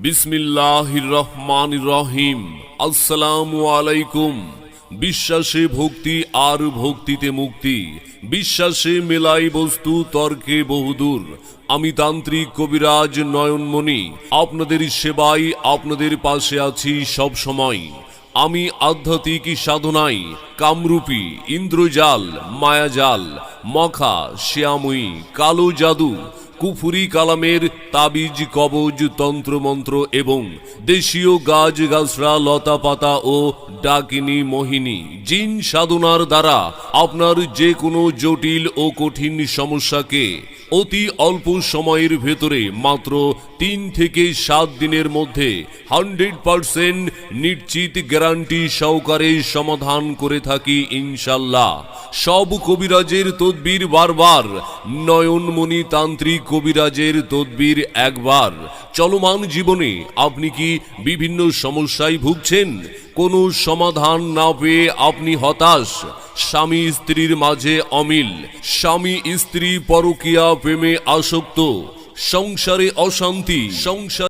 বিসমিল্লাহির রহমানির রহিম। আসসালামু আলাইকুম। বিশ্বাসে ভক্তি আর ভক্তিতে মুক্তি, বিশ্বাসে মেলাই বস্তু তর্কে বহুদূর। আমি তান্ত্রিক কবিরাজ নয়নমণি আপনাদের সেবায় আপনাদের পাশে আছি সব সময়। আমি আধ্যাত্মিক সাধনায় কামরূপী, ইন্দ্রজাল, মায়াজাল, মখা, শ্যাময়ী, কালো জাদু, কুফুরি কালামের তাবিজ, কবজ, তন্ত্রমন্ত্র এবং দেশীয় গাছ গাছরা, লতা পাতা ও ডাকিনী, মোহিনী, জিন সাধনার দ্বারা আপনার যে কোনো জটিল ও কঠিন সমস্যাকে অতি অল্প সময়ের ভেতরে মাত্র 3 থেকে 7 দিনের মধ্যে 100% নিশ্চিত গ্যারান্টি সহকারে সমাধান করে থাকি ইনশাল্লাহ। সব কবিরাজের তদবির বারবার, নয়নমণি তান্ত্রিক কবিরাজের তদবির একবার। চলমান জীবনে আপনি কি বিভিন্ন সমস্যায় ভুগছেন? কোনো সমাধান না পেয়ে আপনি হতাশ? স্বামী স্ত্রীর মাঝে অমিল, স্বামী স্ত্রী পরকীয়া প্রেমে আসক্ত, সংসারে অশান্তি, সংসারে